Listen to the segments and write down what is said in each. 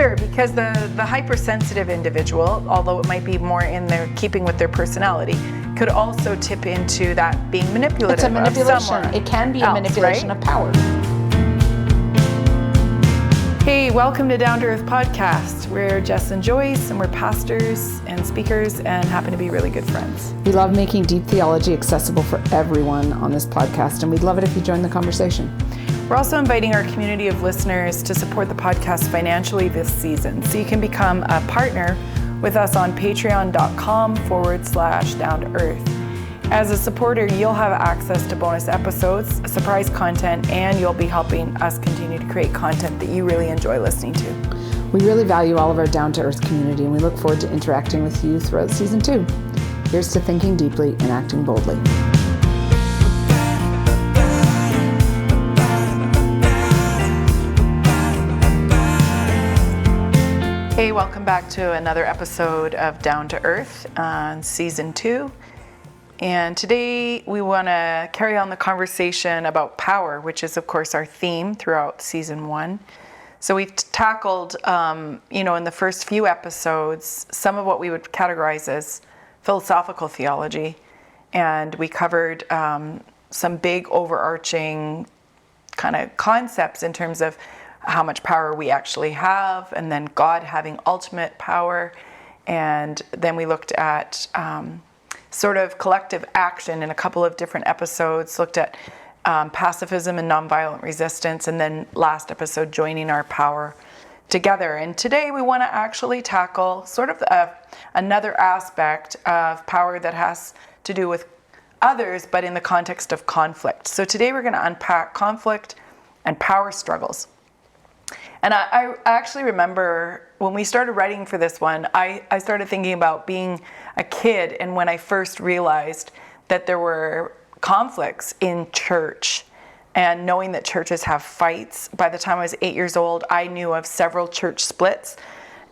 Sure, because the hypersensitive individual, although it might be more in their keeping with their personality, could also tip into that being manipulative. It's a manipulation. Of someone It can be a else, manipulation right? of power. Hey, welcome to Down to Earth Podcast. We're Jess and Joyce, and we're pastors and speakers and happen to be really good friends. We love making deep theology accessible for everyone on this podcast, and we'd love it if you join the conversation. We're also inviting our community of listeners to support the podcast financially this season. So you can become a partner with us on patreon.com/down to earth. As a supporter, you'll have access to bonus episodes, surprise content, and you'll be helping us continue to create content that you really enjoy listening to. We really value all of our Down to Earth community, and we look forward to interacting with you throughout season 2. Here's to thinking deeply and acting boldly. Hey, welcome back to another episode of Down to Earth on season 2. And today we want to carry on the conversation about power, which is, of course, our theme throughout season 1. So we've tackled, in the first few episodes, some of what we would categorize as philosophical theology. And we covered some big overarching kind of concepts in terms of how much power we actually have, and then God having ultimate power. And then we looked at sort of collective action in a couple of different episodes, looked at pacifism and nonviolent resistance, and then last episode, joining our power together. And today we want to actually tackle sort of another aspect of power that has to do with others, but in the context of conflict. So today we're going to unpack conflict and power struggles. And I actually remember when we started writing for this one, I started thinking about being a kid and when I first realized that there were conflicts in church and knowing that churches have fights. By the time I was 8 years old, I knew of several church splits,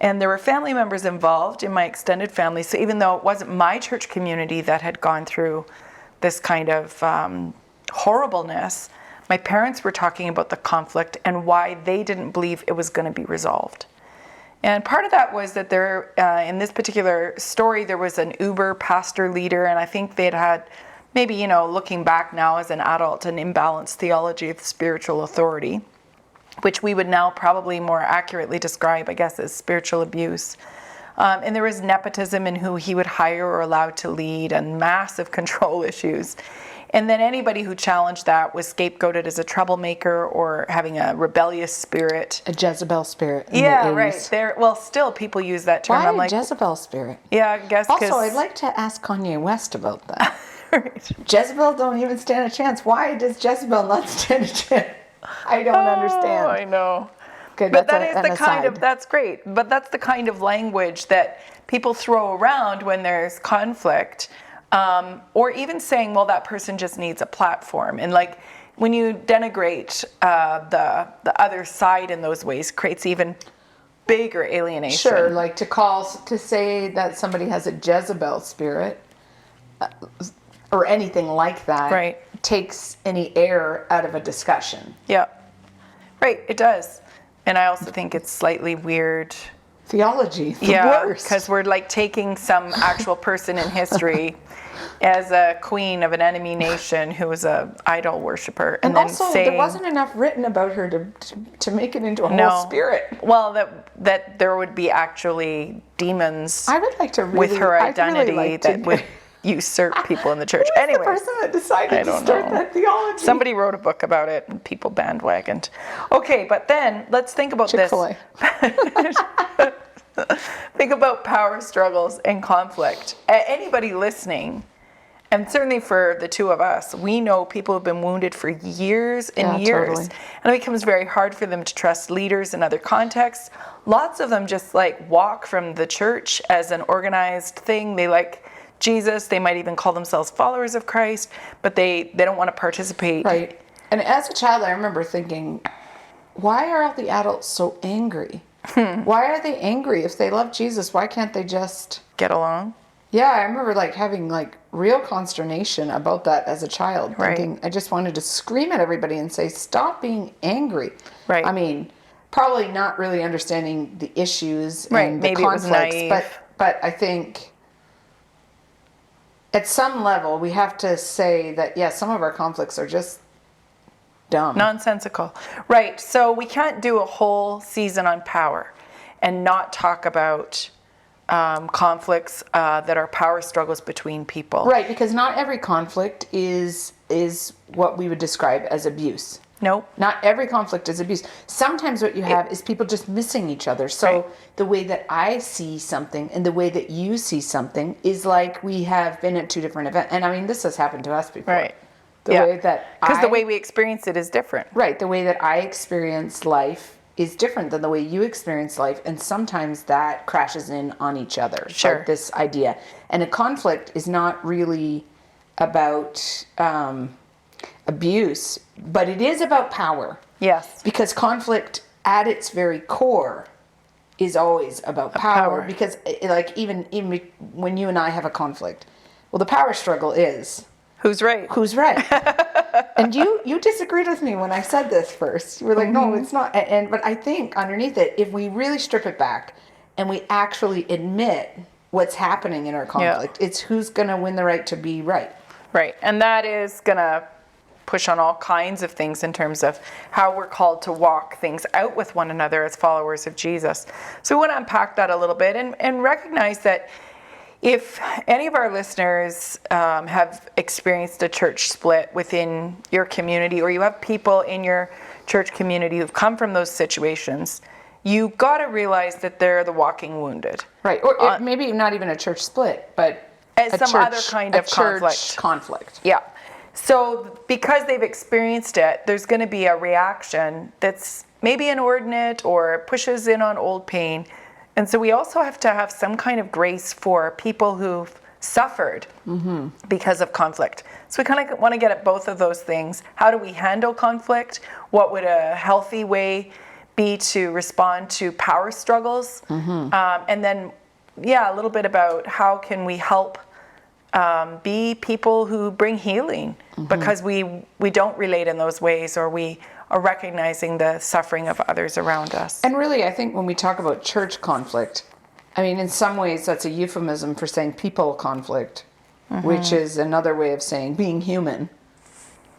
and there were family members involved in my extended family. So even though it wasn't my church community that had gone through this kind of horribleness, my parents were talking about the conflict and why they didn't believe it was going to be resolved. And part of that was that there, in this particular story, there was an Uber pastor leader, and I think they'd had maybe, looking back now as an adult, an imbalanced theology of spiritual authority, which we would now probably more accurately describe, I guess, as spiritual abuse. And there was nepotism in who he would hire or allow to lead, and massive control issues. And then anybody who challenged that was scapegoated as a troublemaker or having a rebellious spirit. A Jezebel spirit. Yeah, right. Still people use that term. Why I'm like, Jezebel spirit? Yeah, I guess. Also, I'd like to ask Kanye West about that. Right. Jezebel don't even stand a chance. Why does Jezebel not stand a chance? I don't understand. I know. Okay, but that's great. But that's the kind of language that people throw around when there's conflict. Or even saying, well, that person just needs a platform. And like when you denigrate the other side in those ways, creates even bigger alienation. Sure, like to say that somebody has a Jezebel spirit or anything like that, right, takes any air out of a discussion. Yeah, right, it does. And I also think it's slightly weird. Theology, the worst. Because we're like taking some actual person in history as a queen of an enemy nation who was a idol worshiper, and then also saying, there wasn't enough written about her to make it into a whole spirit. Well, that there would be actually demons. I would like to with her identity that would usurp people in the church. Who was the person that decided to start that theology? Somebody wrote a book about it, and people bandwagoned. Okay, but then let's think about Chick-fil-A. this. Think about power struggles and conflict. Anybody listening, and certainly for the two of us, we know people have been wounded for years and years. Totally. And it becomes very hard for them to trust leaders in other contexts. Lots of them just walk from the church as an organized thing. They like Jesus. They might even call themselves followers of Christ, but they don't want to participate. Right. And as a child, I remember thinking, why are all the adults so angry? Why are they angry? If they love Jesus, why can't they just get along? Yeah, I remember having real consternation about that as a child. Right. Thinking I just wanted to scream at everybody and say, stop being angry. Right. I mean, probably not really understanding the issues Right, and the maybe it was conflicts. naive. But I think at some level we have to say that, yeah, some of our conflicts are just dumb. Nonsensical. Right. So we can't do a whole season on power and not talk about conflicts that are power struggles between people. Right, because not every conflict is what we would describe as abuse. Nope. Not every conflict is abuse. Sometimes what you have is people just missing each other. So Right. the way that I see something and the way that you see something is like we have been at two different events. And I mean, this has happened to us before. Right. The way that because the way we experience it is different. Right, the way that I experience life is different than the way you experience life, and sometimes that crashes in on each other. Sure. Like this idea. And a conflict is not really about abuse, but it is about power. Yes. Because conflict at its very core is always about power. Power. Because like even when you and I have a conflict, well, the power struggle is Who's right? who's right. And you disagreed with me when I said this first. You were like, no, it's not. But I think underneath it, if we really strip it back and we actually admit what's happening in our conflict, it's who's going to win the right to be right. Right. And that is going to push on all kinds of things in terms of how we're called to walk things out with one another as followers of Jesus. So we want to unpack that a little bit and recognize that if any of our listeners have experienced a church split within your community, or you have people in your church community who've come from those situations, you got to realize that they're the walking wounded. Right. Or maybe not even a church split, but other kind of conflict. Yeah. So because they've experienced it, there's going to be a reaction that's maybe inordinate or pushes in on old pain. And so we also have to have some kind of grace for people who've suffered because of conflict. So we kind of want to get at both of those things. How do we handle conflict? What would a healthy way be to respond to power struggles? And then, a little bit about how can we help be people who bring healing because we don't relate in those ways, or we are recognizing the suffering of others around us. And really, I think when we talk about church conflict, I mean, in some ways that's a euphemism for saying people conflict, which is another way of saying being human.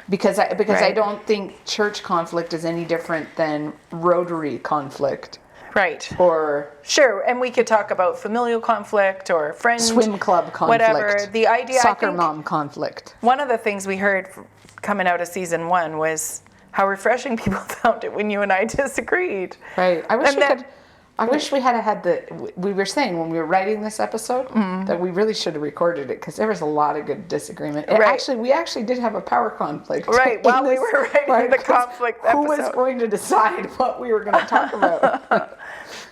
Because I don't think church conflict is any different than Rotary conflict. Right. Or sure, and we could talk about familial conflict or friend swim club conflict. Whatever. The idea, soccer mom conflict. One of the things we heard coming out of season 1 was how refreshing people found it when you and I disagreed. Right. I wish we had we were saying when we were writing this episode that we really should have recorded it because there was a lot of good disagreement. Right. We actually did have a power conflict. Right. While we were writing the conflict episode. Who was going to decide what we were going to talk about?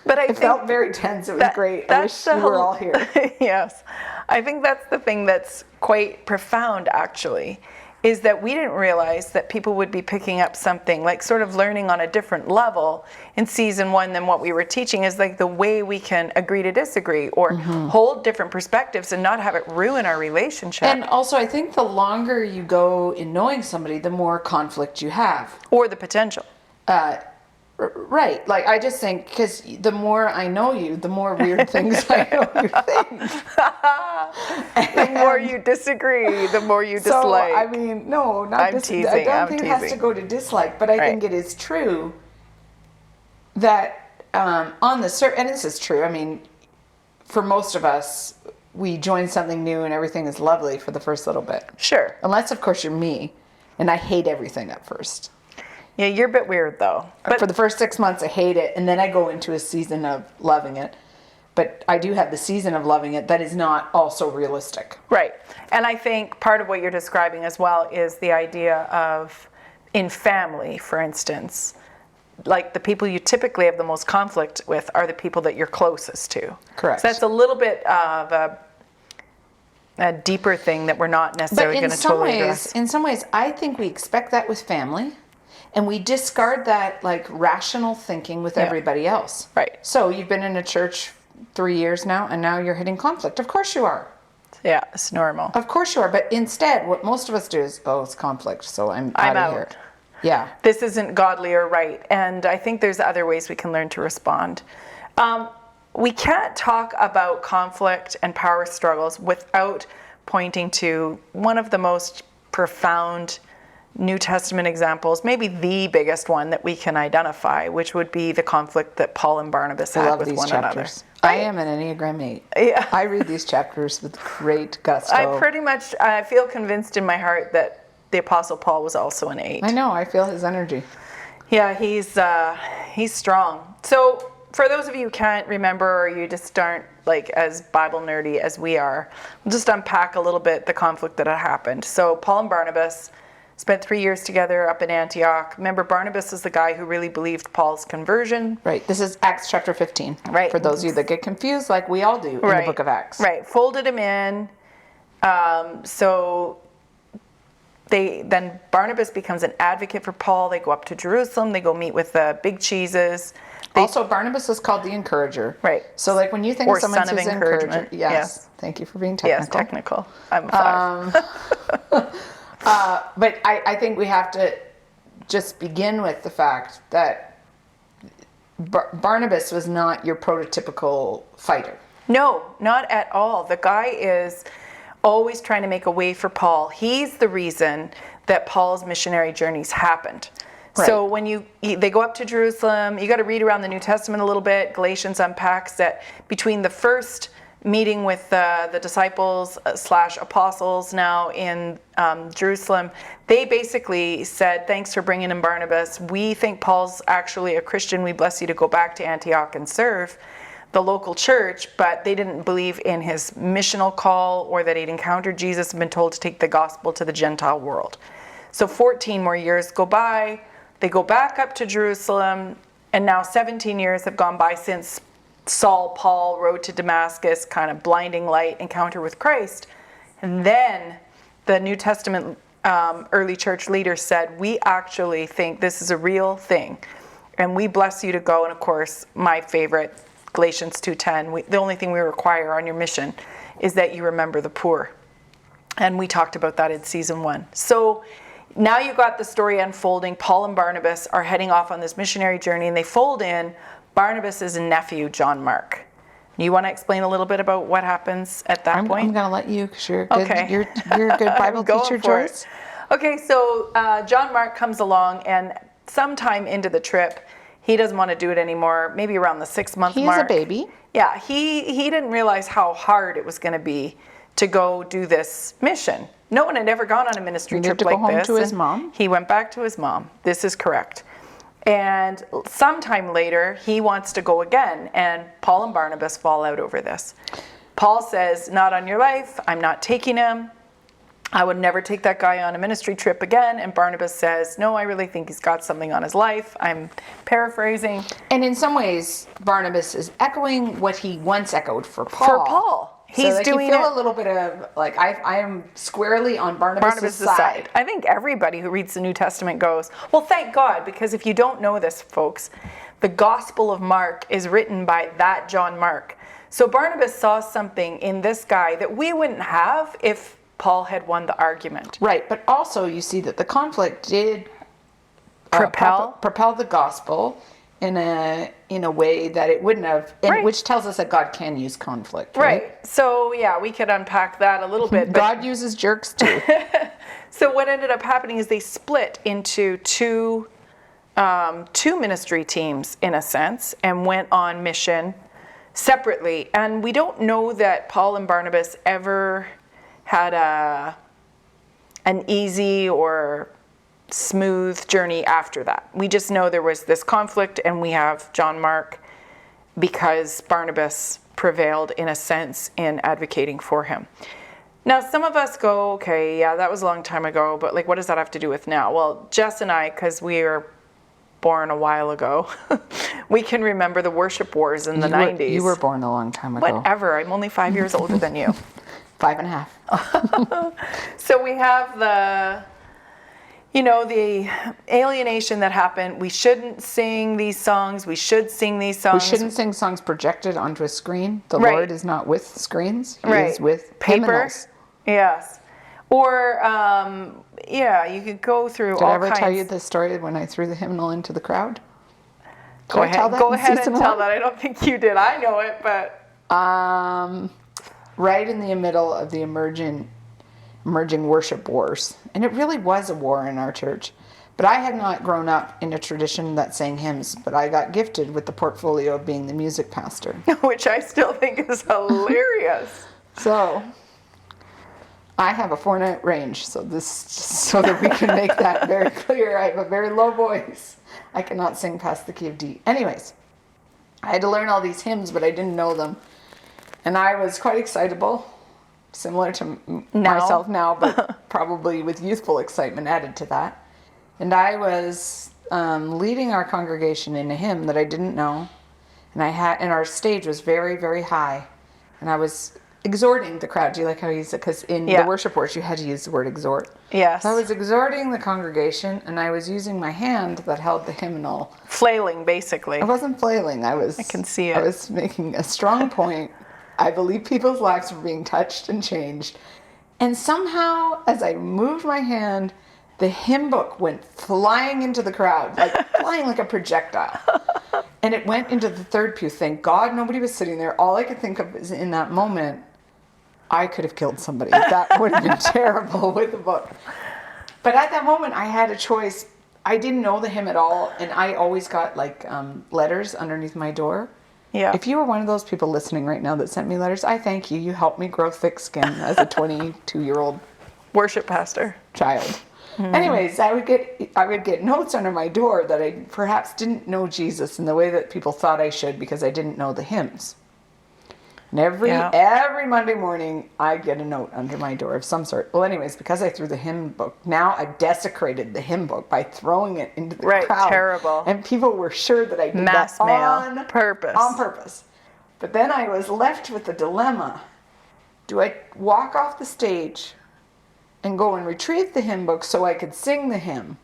But it felt very tense. It was great. I wish you were all here. Yes. I think that's the thing that's quite profound, actually, is that we didn't realize that people would be picking up something, like sort of learning on a different level in season 1 than what we were teaching, is like the way we can agree to disagree or hold different perspectives and not have it ruin our relationship. And also, I think the longer you go in knowing somebody, the more conflict you have. Or the potential. Right. Like, I just think, because the more I know you, the more weird things I know you think. The more you disagree, the more you dislike. So, I mean, no, not I'm teasing. I don't think it has to go to dislike, but I think it is true that on the surface, and this is true, I mean, for most of us, we join something new and everything is lovely for the first little bit. Sure. Unless, of course, you're me, and I hate everything at first. Yeah, you're a bit weird, though. But for the first 6 months, I hate it, and then I go into a season of loving it. But I do have the season of loving it that is not also realistic. Right. And I think part of what you're describing as well is the idea of, in family, for instance, like the people you typically have the most conflict with are the people that you're closest to. Correct. So that's a little bit of a deeper thing that we're not necessarily going to totally address. In some ways, I think we expect that with family. And we discard that like rational thinking with everybody else. Right. So you've been in a church 3 years now, and now you're hitting conflict. Of course you are. Yeah, it's normal. Of course you are. But instead, what most of us do is, it's conflict, so I'm out of here. Yeah. This isn't godly or right. And I think there's other ways we can learn to respond. We can't talk about conflict and power struggles without pointing to one of the most profound New Testament examples, maybe the biggest one that we can identify, which would be the conflict that Paul and Barnabas had with one another. I am an Enneagram 8. Yeah. I read these chapters with great gusto. I feel convinced in my heart that the Apostle Paul was also an 8. I know, I feel his energy. Yeah, he's strong. So for those of you who can't remember, or you just aren't like as Bible nerdy as we are, we'll just unpack a little bit the conflict that had happened. So Paul and Barnabas spent 3 years together up in Antioch. Remember, Barnabas is the guy who really believed Paul's conversion. This is Acts chapter 15. Right. For those of you that get confused, like we all do in the book of Acts. Right. Folded him in. So then Barnabas becomes an advocate for Paul. They go up to Jerusalem. They go meet with the big cheeses. Also, Barnabas is called the encourager. Right. So like when you think of someone who's encouragement. Yes. Thank you for being technical. Yes, technical. I'm a 5. But I think we have to just begin with the fact that Barnabas was not your prototypical fighter. No, not at all. The guy is always trying to make a way for Paul. He's the reason that Paul's missionary journeys happened. Right. So when they go up to Jerusalem, you got to read around the New Testament a little bit. Galatians unpacks that between the first meeting with the disciples / apostles now in Jerusalem, they basically said, thanks for bringing in Barnabas. We think Paul's actually a Christian. We bless you to go back to Antioch and serve the local church, but they didn't believe in his missional call or that he'd encountered Jesus and been told to take the gospel to the Gentile world. So 14 more years go by. They go back up to Jerusalem, and now 17 years have gone by since Paul, road to Damascus, kind of blinding light encounter with Christ. And then the New Testament early church leaders said, we actually think this is a real thing, and we bless you to go. And of course, my favorite, Galatians 2:10, the only thing we require on your mission is that you remember the poor. And we talked about that in season 1. So now you've got the story unfolding. Paul and Barnabas are heading off on this missionary journey, and they fold in Barnabas' nephew, John Mark. You want to explain a little bit about what happens at that point? I'm going to let you, because you're a good Bible teacher, Joyce. Okay, so John Mark comes along, and sometime into the trip, he doesn't want to do it anymore, maybe around the 6-month mark. He's a baby. Yeah, he didn't realize how hard it was going to be to go do this mission. No one had ever gone on a ministry trip like this. He had to go home to his mom? He went back to his mom. This is correct. And sometime later, he wants to go again, and Paul and Barnabas fall out over this. Paul says, not on your life, I'm not taking him. I would never take that guy on a ministry trip again. And Barnabas says, no, I really think he's got something on his life. I'm paraphrasing. And in some ways, Barnabas is echoing what he once echoed for Paul. For Paul. He's so doing you feel a little bit of, like, I am squarely on Barnabas' side. I think everybody who reads the New Testament goes, well, thank God, because if you don't know this, folks, the Gospel of Mark is written by that John Mark. So Barnabas saw something in this guy that we wouldn't have if Paul had won the argument. Right, but also you see that the conflict did propel the gospel in a way that it wouldn't have, and which tells us that God can use conflict. Right. So yeah, we could unpack that a little bit. God uses jerks too. So what ended up happening is they split into two ministry teams in a sense and went on mission separately. And we don't know that Paul and Barnabas ever had an easy or smooth journey after that. We just know there was this conflict, and we have John Mark because Barnabas prevailed in a sense in advocating for him. Now, some of us go, okay, yeah, that was a long time ago, but like, what does that have to do with now? Well, Jess and I, because we were born a while ago, we can remember the worship wars in the 90s. You were born a long time ago. Whatever, I'm only 5 years older than you. 5.5. So we have the alienation that happened. We shouldn't sing these songs. We should sing these songs. We shouldn't sing songs projected onto a screen. The Right. Lord is not with screens. He Right. is with paper. criminals. Yes. Or, yeah, you could go through Did I all ever kinds. tell you the story when I threw the hymnal into the crowd? Go Did I tell ahead, that go in ahead season and tell one? that. I don't think you did. I know it, but Right in the middle of the emerging worship wars. And it really was a war in our church. But I had not grown up in a tradition that sang hymns, but I got gifted with the portfolio of being the music pastor. which I still think is hilarious. So I have a 4-note range, so that we can make that very clear. I have a very low voice. I cannot sing past the key of D. Anyways, I had to learn all these hymns, but I didn't know them. And I was quite excitable, similar to myself now, but probably with youthful excitement added to that. And I was leading our congregation in a hymn that I didn't know, and our stage was very, very high, and I was exhorting the crowd. Do you like how you use it? Because in the worship words, you had to use the word exhort. Yes. So I was exhorting the congregation, and I was using my hand that held the hymnal. Flailing, basically. I wasn't flailing. I can see it. I was making a strong point. I believe people's lives were being touched and changed. And somehow, as I moved my hand, the hymn book went flying into the crowd, flying like a projectile. And it went into the third pew. Thank God nobody was sitting there. All I could think of is in that moment, I could have killed somebody. That would have been terrible with the book. But at that moment, I had a choice. I didn't know the hymn at all, and I always got letters underneath my door. Yeah. If you were one of those people listening right now that sent me letters, I thank you. You helped me grow thick skin as a 22-year-old Worship pastor. child. Anyways, I would get notes under my door that I perhaps didn't know Jesus in the way that people thought I should because I didn't know the hymns. And every Monday morning, I get a note under my door of some sort. Well, anyways, because I threw the hymn book, now I desecrated the hymn book by throwing it into the crowd. Terrible. And people were sure that I did Mass that mail. on Purpose. On purpose. But then I was left with the dilemma. Do I walk off the stage and go and retrieve the hymn book so I could sing the hymn?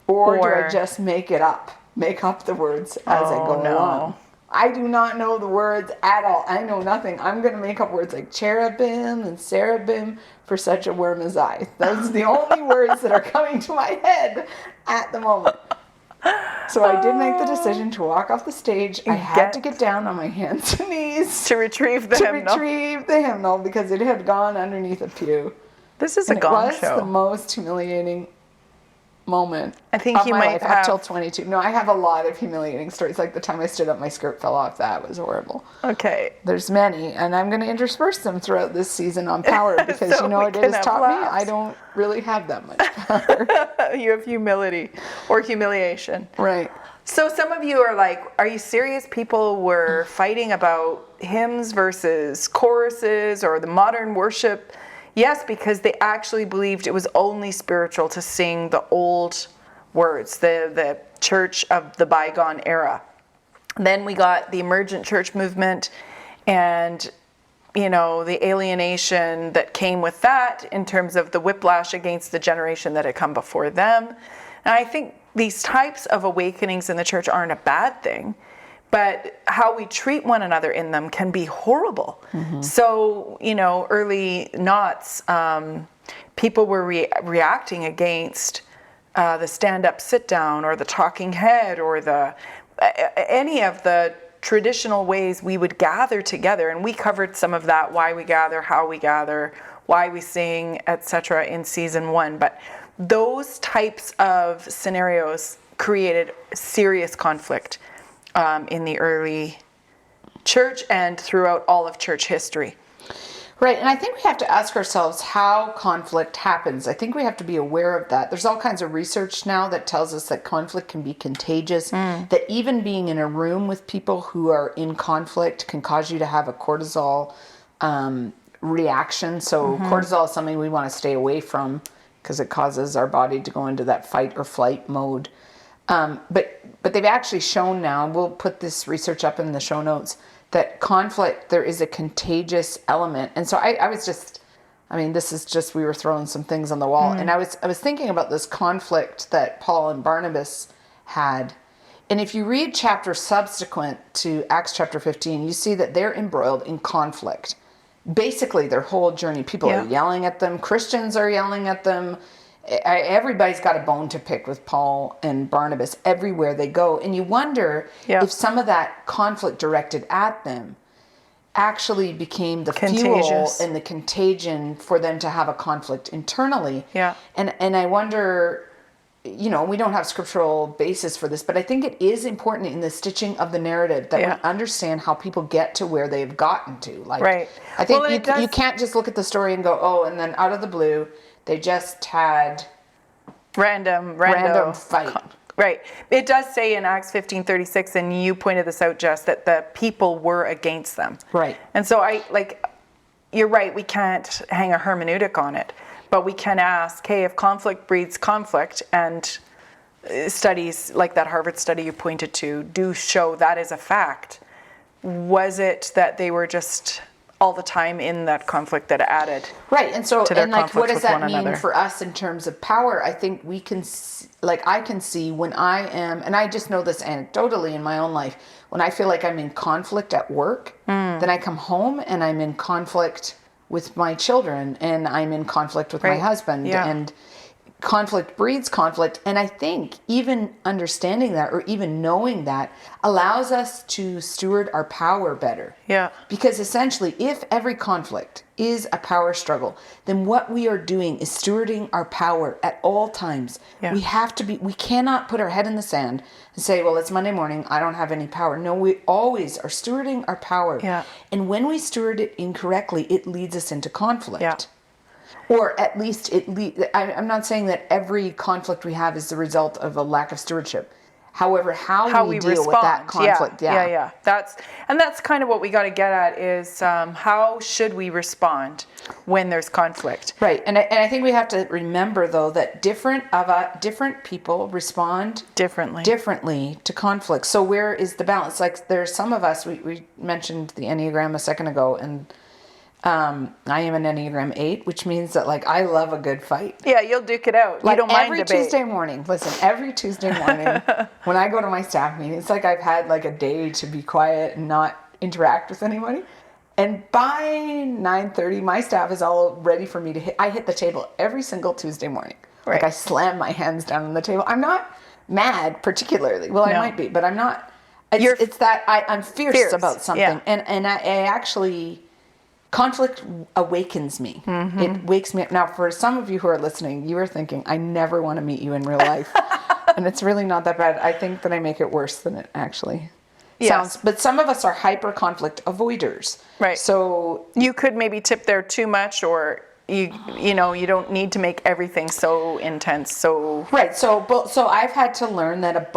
Or do I just make up the words as I go along? I do not know the words at all. I know nothing. I'm going to make up words like cherubim and cherubim for such a worm as I. Those are the only words that are coming to my head at the moment. So I did make the decision to walk off the stage. I had to get down on my hands and knees to retrieve the hymnal because it had gone underneath a pew. This is a gong show. It was the most humiliating moment I think of you my might life have up till 22. No, I have a lot of humiliating stories. Like the time I stood up, my skirt fell off. That was horrible. Okay. There's many, and I'm going to intersperse them throughout this season on power because So you know we what it can has have taught me? laughs. I don't really have that much power. You have humility or humiliation. Right. So some of you are like, are you serious? People were fighting about hymns versus choruses or the modern worship. Yes, because they actually believed it was only spiritual to sing the old words, the church of the bygone era. Then we got the emergent church movement and, the alienation that came with that in terms of the whiplash against the generation that had come before them. And I think these types of awakenings in the church aren't a bad thing, but how we treat one another in them can be horrible. Mm-hmm. So, early knots, people were reacting against the stand-up, sit-down, or the talking head, or any of the traditional ways we would gather together. And we covered some of that, why we gather, how we gather, why we sing, etc. in season 1. But those types of scenarios created serious conflict in the early church and throughout all of church history. Right, and I think we have to ask ourselves how conflict happens. I think we have to be aware of that. There's all kinds of research now that tells us that conflict can be contagious, that even being in a room with people who are in conflict can cause you to have a cortisol reaction. So cortisol is something we want to stay away from because it causes our body to go into that fight or flight mode. But they've actually shown now, we'll put this research up in the show notes, that conflict, there is a contagious element. And so I was just, this is just, we were throwing some things on the wall. And I was thinking about this conflict that Paul and Barnabas had. And if you read chapters subsequent to Acts chapter 15, you see that they're embroiled in conflict. basically their whole journey. People are yelling at them. Christians are yelling at them. Everybody's got a bone to pick with Paul and Barnabas everywhere they go. And you wonder if some of that conflict directed at them actually became the fuel and the contagion for them to have a conflict internally. Yeah. And I wonder, we don't have scriptural basis for this, but I think it is important in the stitching of the narrative that we understand how people get to where they've gotten to. Like, I think you can't just look at the story and go, oh, and then out of the blue, they just had random fight. Right. It does say in Acts 15:36, and you pointed this out, Jess, that the people were against them. Right. And so you're right, we can't hang a hermeneutic on it, but we can ask, hey, if conflict breeds conflict, and studies like that Harvard study you pointed to do show that is a fact, was it that they were just all the time in that conflict that added and so to their what does that mean another? for us in terms of power? I think we can I can see when I am, and I just know this anecdotally in my own life, when I feel like I'm in conflict at work, then I come home and I'm in conflict with my children, and I'm in conflict with my husband, and conflict breeds conflict. And I think even understanding that, or even knowing that, allows us to steward our power better. Yeah. Because essentially, if every conflict is a power struggle, then what we are doing is stewarding our power at all times. Yeah. We cannot put our head in the sand and say, well, it's Monday morning, I don't have any power. No, we always are stewarding our power. Yeah. And when we steward it incorrectly, it leads us into conflict. Yeah. Or at least I'm not saying that every conflict we have is the result of a lack of stewardship. However, how we deal respond with that conflict. Yeah. That's kind of what we got to get at is how should we respond when there's conflict? Right. And I think we have to remember, though, that different people respond differently to conflict. So where is the balance? Like, there's some of us, we mentioned the Enneagram a second ago, and I am an Enneagram 8, which means that I love a good fight. Yeah, you'll duke it out. You don't mind debate. Every Tuesday morning, when I go to my staff meeting, it's like I've had a day to be quiet and not interact with anybody. And by 9:30, my staff is all ready for me to hit. I hit the table every single Tuesday morning. Right. I slam my hands down on the table. I'm not mad particularly. Well, I might be, but I'm not. It's that I'm fierce about something. Yeah. And I actually... Conflict awakens me. Mm-hmm. It wakes me up. Now, for some of you who are listening, you are thinking, I never want to meet you in real life. And it's really not that bad. I think that I make it worse than it actually sounds. But some of us are hyper conflict avoiders. Right. So you could maybe tip there too much, or you don't need to make everything so intense. So right. So I've had to learn that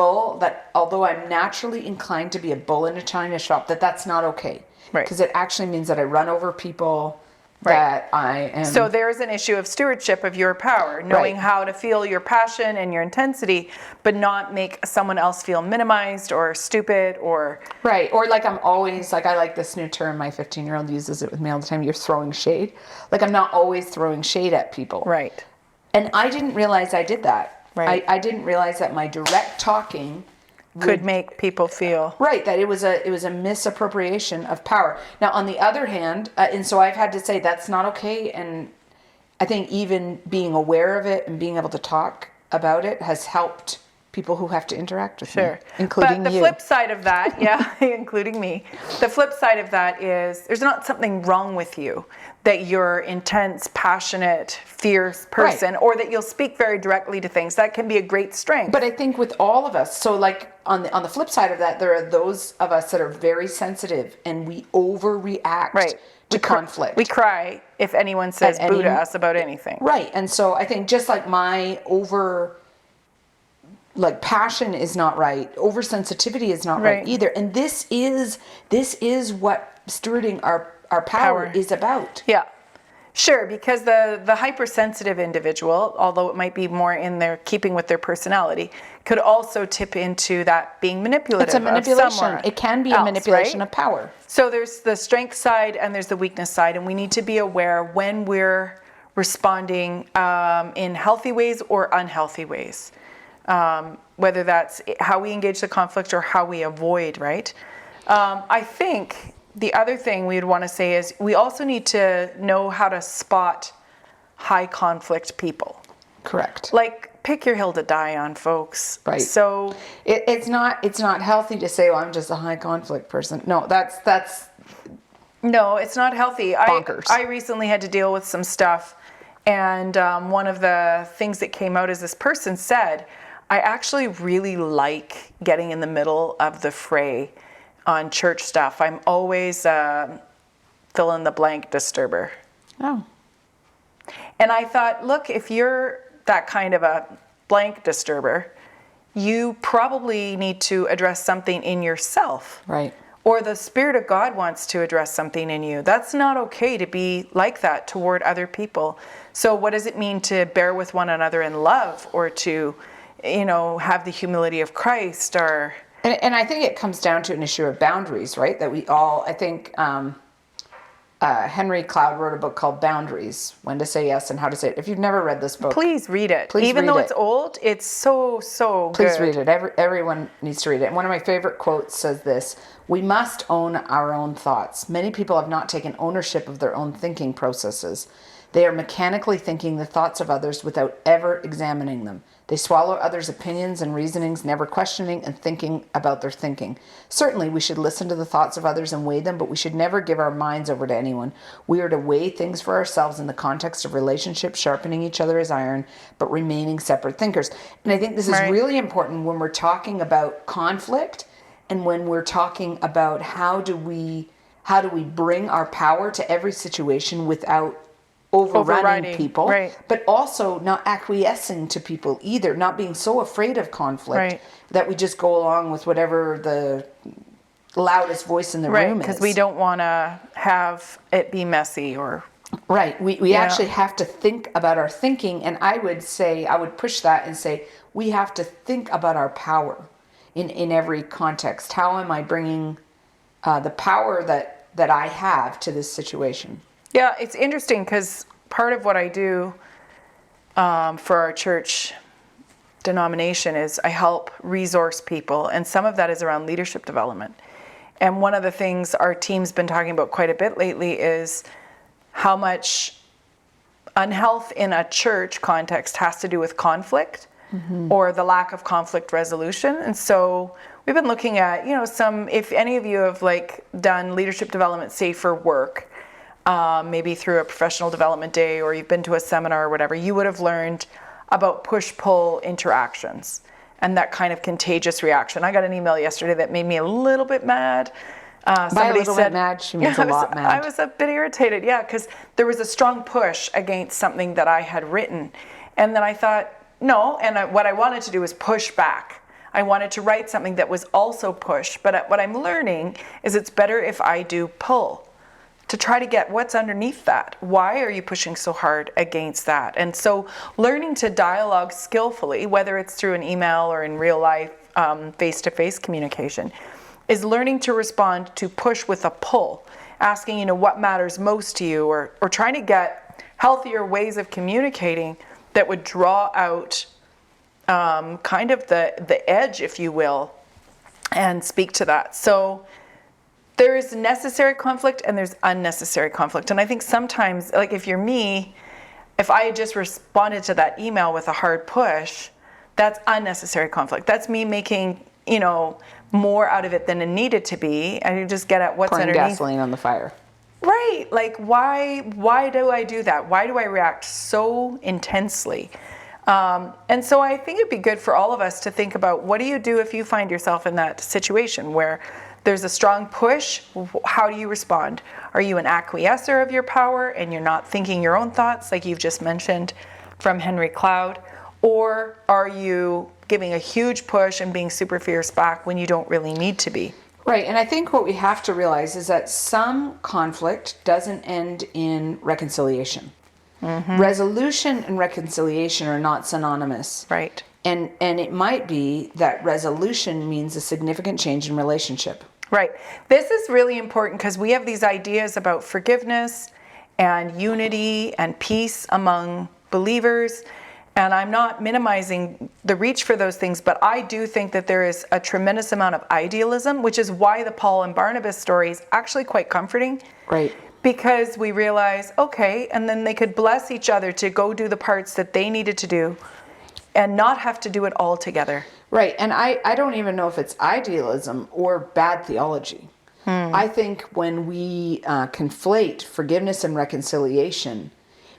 although I'm naturally inclined to be a bull in a china shop, that's not okay. Right. Because it actually means that I run over people, that I am... So there's an issue of stewardship of your power, knowing how to feel your passion and your intensity, but not make someone else feel minimized or stupid or... Right. Or I'm always, I like this new term, my 15-year-old uses it with me all the time, you're throwing shade. I'm not always throwing shade at people. Right. And I didn't realize I did that. Right. I didn't realize that my direct talking... could make people feel that it was a misappropriation of power. Now, on the other hand, and so I've had to say that's not okay. And I think even being aware of it and being able to talk about it has helped people who have to interact with me, including you. But the flip side of that, including me, the flip side of that is there's not something wrong with you, that you're intense, passionate, fierce person, or that you'll speak very directly to things. That can be a great strength. But I think with all of us, so on the flip side of that, there are those of us that are very sensitive and we overreact to conflict. We cry if anyone says boo to us about anything. Right. And so I think just my passion is not right. Oversensitivity is not right either. And this is what stewarding our power is about. Yeah. Sure, because the hypersensitive individual, although it might be more in their keeping with their personality, could also tip into that being manipulative. It's a manipulation. It can be a manipulation of power. So there's the strength side and there's the weakness side, and we need to be aware when we're responding in healthy ways or unhealthy ways. Whether that's how we engage the conflict or how we avoid, right? I think the other thing we'd want to say is we also need to know how to spot high conflict people. Correct. Like, pick your hill to die on, folks. Right. So it's not healthy to say, well, I'm just a high conflict person. No, that's no, it's not healthy. bonkers. I recently had to deal with some stuff, and one of the things that came out is this person said, I actually really like getting in the middle of the fray on church stuff. I'm always fill in the blank disturber. Oh. And I thought, look, if you're that kind of a blank disturber, you probably need to address something in yourself. Right. Or the Spirit of God wants to address something in you. That's not okay to be like that toward other people. So what does it mean to bear with one another in love, or to, have the humility of Christ, or... And I think it comes down to an issue of boundaries, right? That we all, I think, Henry Cloud wrote a book called Boundaries, When to Say Yes and How to Say It. If you've never read this book, please read it. Please Even read though it. It's old, it's so please good. read it. Everyone needs to read it. And one of my favorite quotes says this: "We must own our own thoughts. Many people have not taken ownership of their own thinking processes. They are mechanically thinking the thoughts of others without ever examining them. They swallow others' opinions and reasonings, never questioning and thinking about their thinking. Certainly, we should listen to the thoughts of others and weigh them, but we should never give our minds over to anyone. We are to weigh things for ourselves in the context of relationships, sharpening each other as iron, but remaining separate thinkers." And I think this is Right. really important when we're talking about conflict, and when we're talking about how do we bring our power to every situation without overrunning people, right. but also not acquiescing to people either, not being so afraid of conflict Right. that we just go along with whatever the loudest voice in the room is. Because we don't want to have it be messy, or... Right. We actually have to think about our thinking, and I would push that and say we have to think about our power in every context. How am I bringing the power that I have to this situation? Yeah, it's interesting because part of what I do for our church denomination is I help resource people, and some of that is around leadership development. And one of the things our team's been talking about quite a bit lately is how much unhealth in a church context has to do with conflict, or the lack of conflict resolution. And so we've been looking at, if any of you have done leadership development, say for work, maybe through a professional development day, or you've been to a seminar or whatever, you would have learned about push-pull interactions and that kind of contagious reaction. I got an email yesterday that made me a little bit mad. By a little bit mad, she means a lot mad. I was a bit irritated, because there was a strong push against something that I had written. And then I thought, no, and what I wanted to do was push back. I wanted to write something that was also push, but what I'm learning is it's better if I do pull, to try to get what's underneath that. Why are you pushing so hard against that? And so learning to dialogue skillfully, whether it's through an email or in real life, face-to-face communication, is learning to respond to push with a pull, asking, what matters most to you, or trying to get healthier ways of communicating that would draw out kind of the edge, if you will, and speak to that. So there is necessary conflict and there's unnecessary conflict. And I think sometimes, if you're me, if I had just responded to that email with a hard push, that's unnecessary conflict. That's me making, more out of it than it needed to be. And you just get at what's Pouring underneath. gasoline on the fire. Right. Why do I do that? Why do I react so intensely? And so I think it'd be good for all of us to think about, what do you do if you find yourself in that situation where there's a strong push? How do you respond? Are you an acquiescer of your power and you're not thinking your own thoughts, like you've just mentioned from Henry Cloud? Or are you giving a huge push and being super fierce back when you don't really need to be? Right, and I think what we have to realize is that some conflict doesn't end in reconciliation. Resolution and reconciliation are not synonymous. Right. And it might be that resolution means a significant change in relationship. Right. This is really important because we have these ideas about forgiveness and unity and peace among believers. And I'm not minimizing the reach for those things, but I do think that there is a tremendous amount of idealism, which is why the Paul and Barnabas story is actually quite comforting. Right. Because we realize, okay, and then they could bless each other to go do the parts that they needed to do and not have to do it all together. Right. And I don't even know if it's idealism or bad theology. I think when we conflate forgiveness and reconciliation,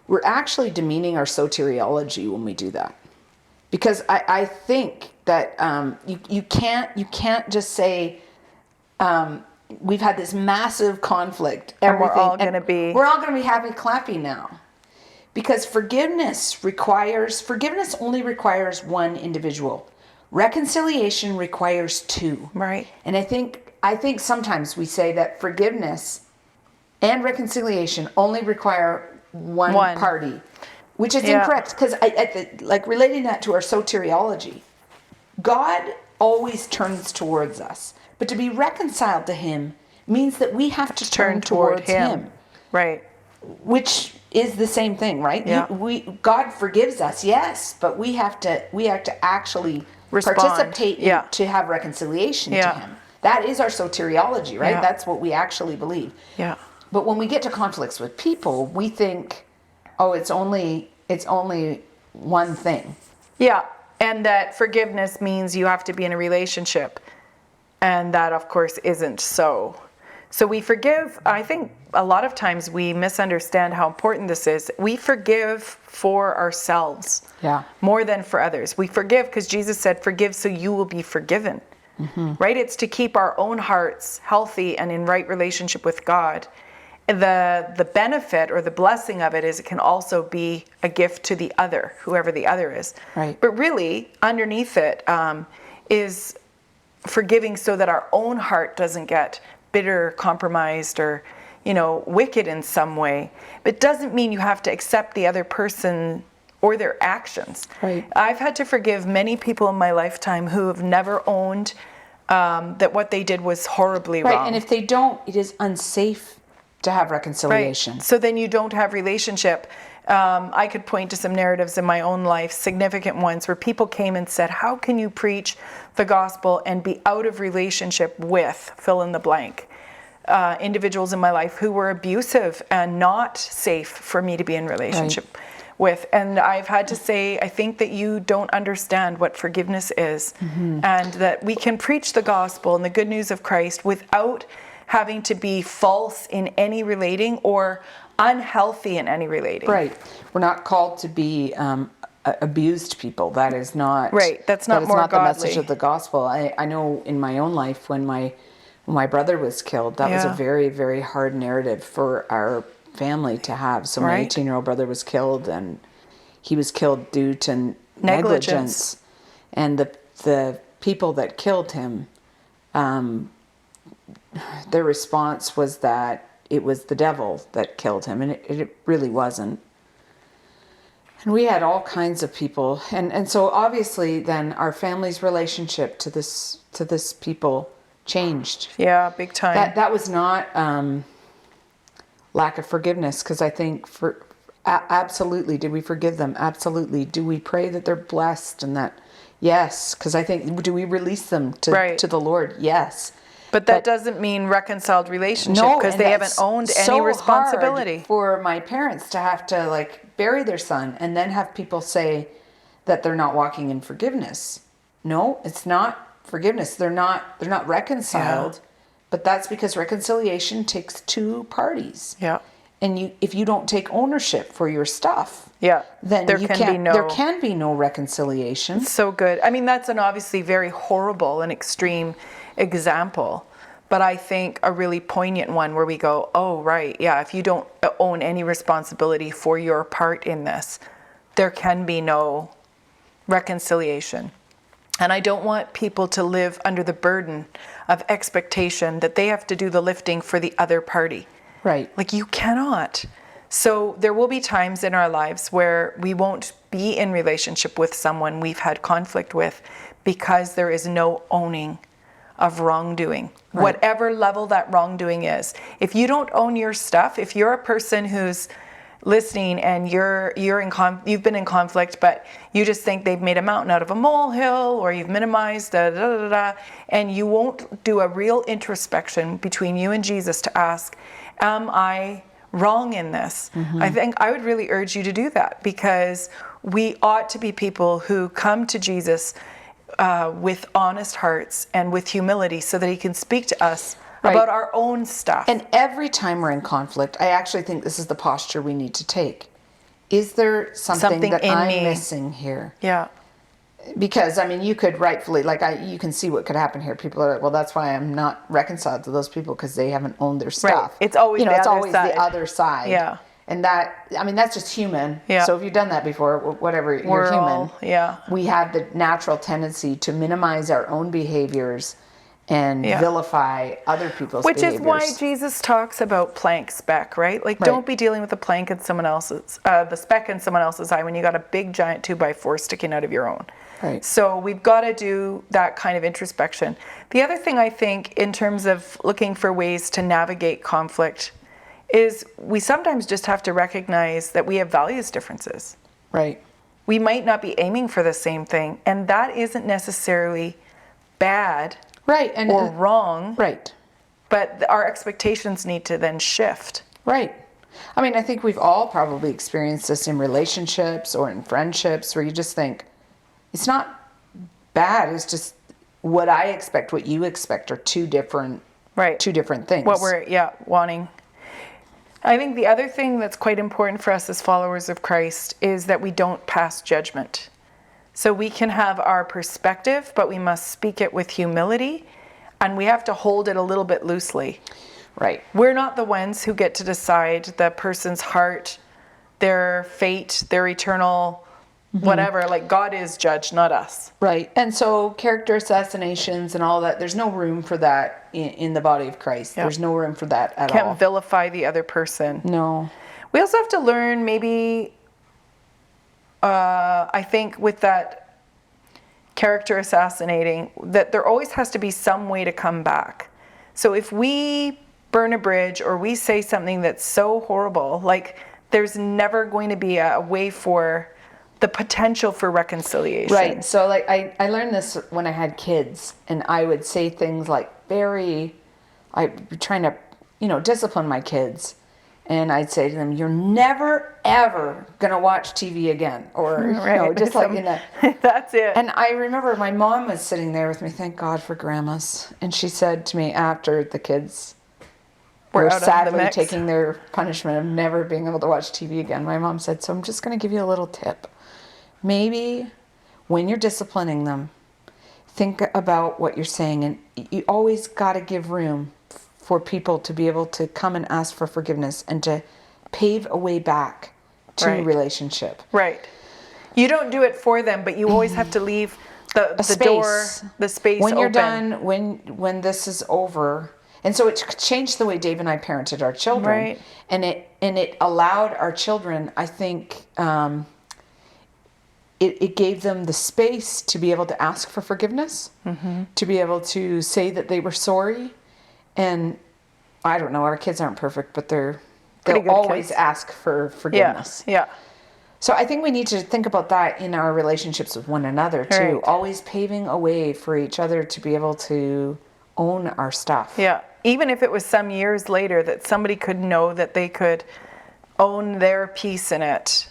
we're actually demeaning our soteriology when we do that. Because I think that you can't just say we've had this massive conflict. And we're all going to be happy clappy now. Because forgiveness only requires one individual. Reconciliation requires two. Right. And I think sometimes we say that forgiveness and reconciliation only require one party, which is incorrect. Because like relating that to our soteriology, God always turns towards us, but to be reconciled to Him means that we have to turn towards Him. Right. Which is the same thing, right? Yeah. God forgives us, yes, but we have to actually participate to have reconciliation to Him. That is our soteriology, right? Yeah. That's what we actually believe. Yeah. But when we get to conflicts with people, we think, oh, it's only one thing. Yeah. And that forgiveness means you have to be in a relationship. And that, of course, isn't so. So we forgive. I think a lot of times we misunderstand how important this is. We forgive for ourselves more than for others. We forgive because Jesus said, forgive so you will be forgiven. Mm-hmm. Right? It's to keep our own hearts healthy and in right relationship with God. The benefit or the blessing of it is it can also be a gift to the other, whoever the other is. Right. But really, underneath it is forgiving so that our own heart doesn't get bitter, compromised, or wicked in some way. But it doesn't mean you have to accept the other person or their actions. Right. I've had to forgive many people in my lifetime who have never owned that what they did was horribly wrong. Right, and if they don't, it is unsafe to have reconciliation. Right. So then you don't have relationship. I could point to some narratives in my own life, significant ones, where people came and said, how can you preach the gospel and be out of relationship with, fill in the blank, individuals in my life who were abusive and not safe for me to be in relationship with. And I've had to say, I think that you don't understand what forgiveness is, and that we can preach the gospel and the good news of Christ without having to be false in any relating or unhealthy in any relating. Right. We're not called to be abused people. That is not right. That's not more not godly. The message of the gospel. I know in my own life when my brother was killed, that was a very, very hard narrative for our family to have. So my 18-year-old brother was killed, and he was killed due to negligence. And the people that killed him, their response was that it was the devil that killed him, and it really wasn't. And we had all kinds of people, and so obviously then our family's relationship to this people changed. Yeah, big time. That was not lack of forgiveness, because I think absolutely did we forgive them? Absolutely. Do we pray that they're blessed and that? Yes, because I think, do we release them to the Lord? Yes. But that doesn't mean reconciled relationship, because they haven't owned any responsibility. Hard for my parents to have to bury their son and then have people say that they're not walking in forgiveness. No, it's not forgiveness. They're not reconciled. But that's because reconciliation takes two parties. Yeah. And if you don't take ownership for your stuff, then there can be no reconciliation. So good. I mean, that's an obviously very horrible and extreme example, but I think a really poignant one where we go, oh, right, yeah, if you don't own any responsibility for your part in this, there can be no reconciliation. And I don't want people to live under the burden of expectation that they have to do the lifting for the other party. Right. You cannot. So there will be times in our lives where we won't be in relationship with someone we've had conflict with because there is no owning of wrongdoing, whatever level that wrongdoing is. If you don't own your stuff, if you're a person who's listening and you've been in conflict, but you just think they've made a mountain out of a molehill, or you've minimized and you won't do a real introspection between you and Jesus to ask, am I wrong in this? I think I would really urge you to do that, because we ought to be people who come to Jesus with honest hearts and with humility, so that he can speak to us about our own stuff. And every time we're in conflict, I actually think this is the posture we need to take. Is there something that I'm missing here? Yeah. Because, I mean, you could rightfully, you can see what could happen here. People are like, well, that's why I'm not reconciled to those people, because they haven't owned their stuff. Right. It's always the other side. Yeah. And that, I mean, that's just human. Yeah. So if you've done that before, whatever, you're human. Yeah. We have the natural tendency to minimize our own behaviors and vilify other people's behaviors. Which is why Jesus talks about plank speck, right? Don't be dealing with the plank in someone else's, the speck in someone else's eye when you got a big giant 2x4 sticking out of your own. Right. So we've got to do that kind of introspection. The other thing I think, in terms of looking for ways to navigate conflict, is we sometimes just have to recognize that we have values differences. Right. We might not be aiming for the same thing, and that isn't necessarily bad. Right. Or wrong. Right. But our expectations need to then shift. Right. I mean, I think we've all probably experienced this in relationships or in friendships, where you just think, it's not bad, it's just what I expect, what you expect are two different things. What we're wanting. I think the other thing that's quite important for us as followers of Christ is that we don't pass judgment. So we can have our perspective, but we must speak it with humility, and we have to hold it a little bit loosely. Right. We're not the ones who get to decide the person's heart, their fate, their eternal whatever. God is judge, not us. Right. And so character assassinations and all that, there's no room for that in the body of Christ. Yep. There's no room for that at all. Can't vilify the other person. No. We also have to learn, maybe, I think with that character assassinating, that there always has to be some way to come back. So if we burn a bridge or we say something that's so horrible, there's never going to be a way for the potential for reconciliation. Right. So I learned this when I had kids, and I would say things I'd be trying to, discipline my kids. And I'd say to them, you're never, ever going to watch TV again. Or, just that's it. And I remember my mom was sitting there with me, thank God for grandmas. And she said to me, after the kids were sadly taking their punishment of never being able to watch TV again, my mom said, so I'm just going to give you a little tip. Maybe when you're disciplining them, think about what you're saying. And you always got to give room for people to be able to come and ask for forgiveness and to pave a way back to relationship. Right. You don't do it for them, but you always have to leave the door, the space when open. You're done, when this is over. And so it changed the way Dave and I parented our children. Right. And it allowed our children, I think, it gave them the space to be able to ask for forgiveness, to be able to say that they were sorry. And I don't know, our kids aren't perfect, but they'll always ask for forgiveness. Yeah. So I think we need to think about that in our relationships with one another too. Right. Always paving a way for each other to be able to own our stuff. Yeah. Even if it was some years later, that somebody could know that they could own their piece in it,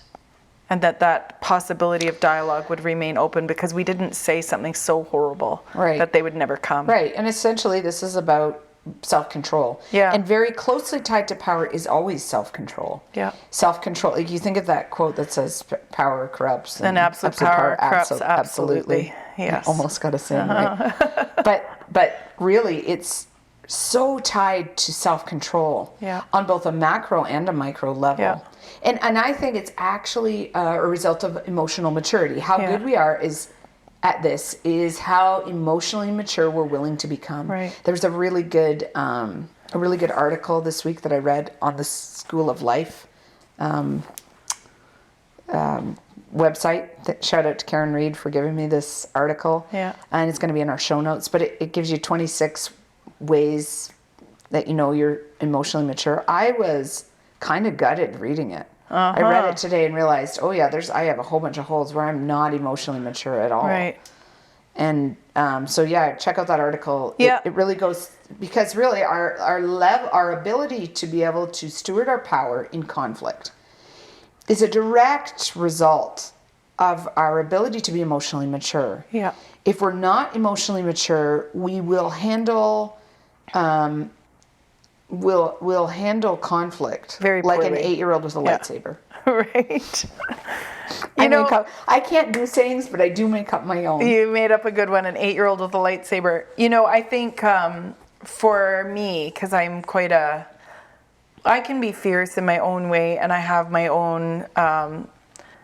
and that possibility of dialogue would remain open because we didn't say something so horrible that they would never come. Right. And essentially this is about self-control. Yeah. And very closely tied to power is always self-control. Yeah. Self-control. You think of that quote that says power corrupts. And absolute power corrupts absolutely. Yes. Almost got to say it right. But really it's so tied to self-control on both a macro and a micro level. Yeah. And I think it's actually a result of emotional maturity. How good we are at this is how emotionally mature we're willing to become. Right. There's a really good article this week that I read on the School of Life website. Shout out to Karen Reed for giving me this article. Yeah. And it's going to be in our show notes, but it gives you 26 ways that you're emotionally mature. I was kind of gutted reading it. I read it today and realized, oh yeah, I have a whole bunch of holes where I'm not emotionally mature at all. Right. And so yeah, check out that article. Yeah. It really goes, because really our ability to be able to steward our power in conflict is a direct result of our ability to be emotionally mature. Yeah. If we're not emotionally mature, we will handle we'll handle conflict Very like an poorly. 8-year-old with a lightsaber. Right. I can't do sayings, but I do make up my own. You made up a good one, an 8-year-old with a lightsaber. I think for me, because I'm I can be fierce in my own way, and I have my own...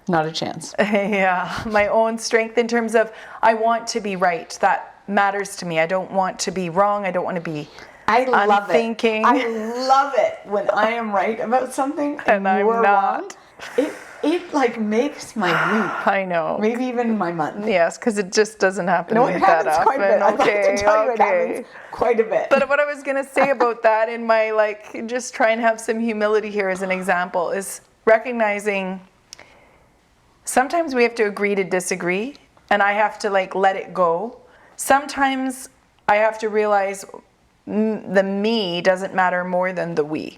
Not a chance. Yeah, my own strength in terms of I want to be right. That matters to me. I don't want to be wrong. I don't want to be unthinking. I love it when I am right about something and I'm you're not. wrong. It like makes my week. I know. Maybe even my month. Yes, because it just doesn't happen No, it that happens often. quite a bit. I'd like to tell you it Okay. happens quite a bit. But what I was going to say about that in my just try and have some humility here as an example is recognizing sometimes we have to agree to disagree, and I have to let it go. Sometimes I have to realize the me doesn't matter more than the we.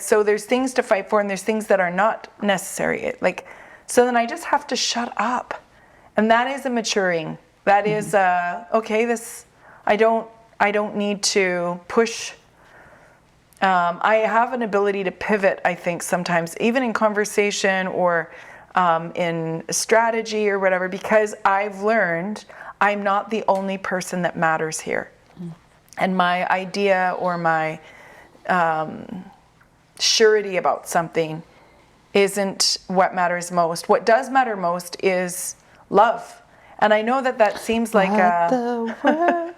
So there's things to fight for, and there's things that are not necessary. So then I just have to shut up. And that is a maturing. That is I don't need to push. I have an ability to pivot, I think, sometimes, even in conversation or in strategy or whatever, because I've learned I'm not the only person that matters here. And my idea or my surety about something isn't what matters most. What does matter most is love. And I know that seems like the world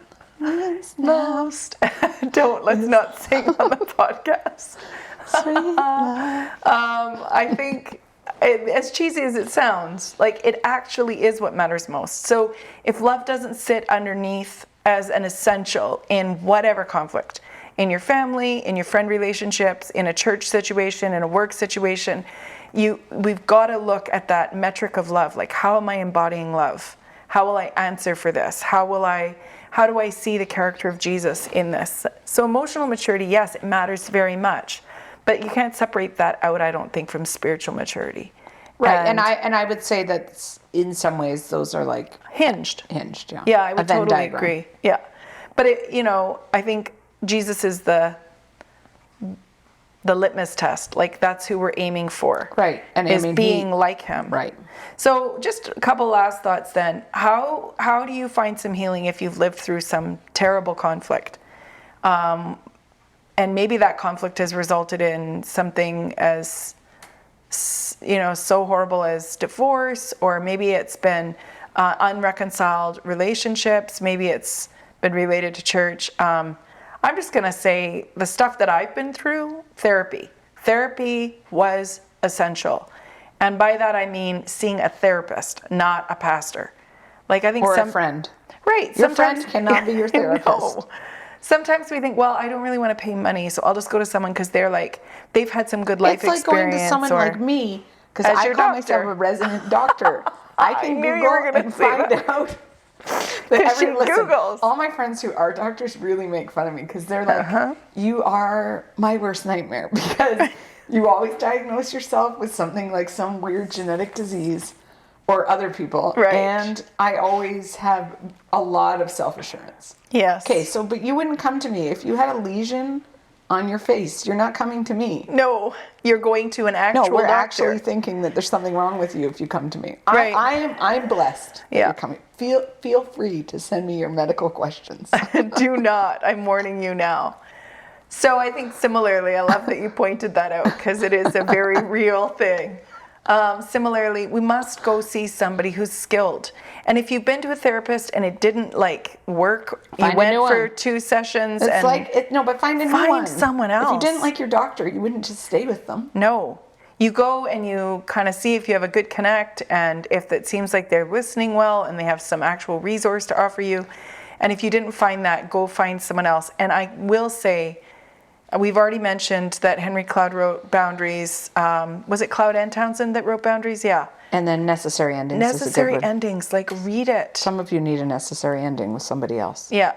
is most. Let's not sing on the podcast. I think as cheesy as it sounds, it actually is what matters most. So if love doesn't sit underneath as an essential in whatever conflict, in your family, in your friend relationships, in a church situation, in a work situation, we've got to look at that metric of love. How am I embodying love? How will I answer for this? How do I see the character of Jesus in this? So emotional maturity, yes, it matters very much. But you can't separate that out, I don't think, from spiritual maturity. Right, and I would say that in some ways those are hinged. Yeah. Yeah, I would totally diagram. agree. Yeah, but I think Jesus is the litmus test. That's who we're aiming for. Right, and is being like him. Right. So just a couple last thoughts then. How do you find some healing if you've lived through some terrible conflict? And maybe that conflict has resulted in something as, so horrible as divorce, or maybe it's been unreconciled relationships. Maybe it's been related to church. I'm just going to say the stuff that I've been through, therapy. Therapy was essential. And by that, I mean seeing a therapist, not a pastor. I think or a friend. Right. Your friend cannot be your therapist. No. Sometimes we think, well, I don't really want to pay money, so I'll just go to someone because they've had some good life experience. It's like going to someone like me, because I call myself a resident doctor. I can Google and find out. Googles. All my friends who are doctors really make fun of me because they're like, you are my worst nightmare because you always diagnose yourself with something like some weird genetic disease or other people. Right. And I always have a lot of self-assurance. Yes. Okay, but you wouldn't come to me if you had a lesion on your face. You're not coming to me. No, you're going to an actual No, we're doctor. actually thinking that there's something wrong with you if you come to me. Right. I'm blessed. Yeah. You're coming. Feel free to send me your medical questions. Do not. I'm warning you now. So I think similarly, I love that you pointed that out because it is a very real thing. Similarly, we must go see somebody who's skilled. And if you've been to a therapist and it didn't work, you went for 2 sessions. It's and but find a new one. Find someone else. If you didn't like your doctor, you wouldn't just stay with them. No. You go and you kind of see if you have a good connect, and if it seems like they're listening well and they have some actual resource to offer you. And if you didn't find that, go find someone else. And I will say, We've already mentioned that Henry Cloud wrote Boundaries. Was it Cloud and Townsend that wrote Boundaries? Yeah. And then Necessary Endings is a good Necessary word. Endings, like read it. Some of you need a necessary ending with somebody else. Yeah.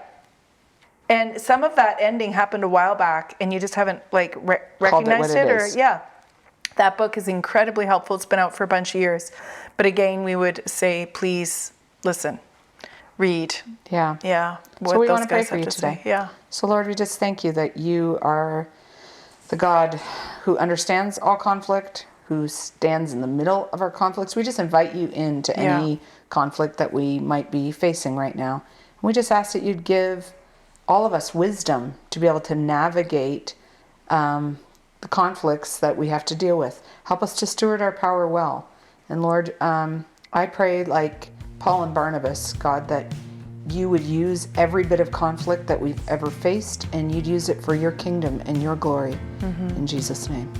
And some of that ending happened a while back and you just haven't like recognized it or is. yeah. That book is incredibly helpful. It's been out for a bunch of years. But again, we would say, please listen, read. Yeah. Yeah. So we want to pray for you today. Yeah. So Lord, we just thank you that you are the God who understands all conflict, who stands in the middle of our conflicts. We just invite you into any conflict that we might be facing right now. And we just ask that you'd give all of us wisdom to be able to navigate the conflicts that we have to deal with. Help us to steward our power well. And Lord, I pray like Paul and Barnabas, God, that you would use every bit of conflict that we've ever faced and you'd use it for your kingdom and your glory. In Jesus' name.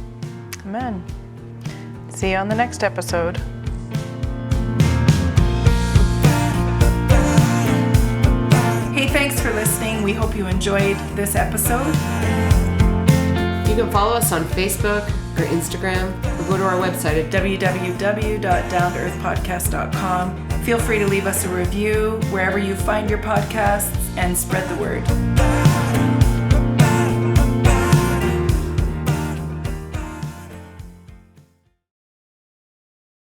Amen. See you on the next episode. Hey, thanks for listening. We hope you enjoyed this episode. You can follow us on Facebook or Instagram or go to our website at www.downtooearthpodcast.com. Feel free to leave us a review wherever you find your podcasts and spread the word.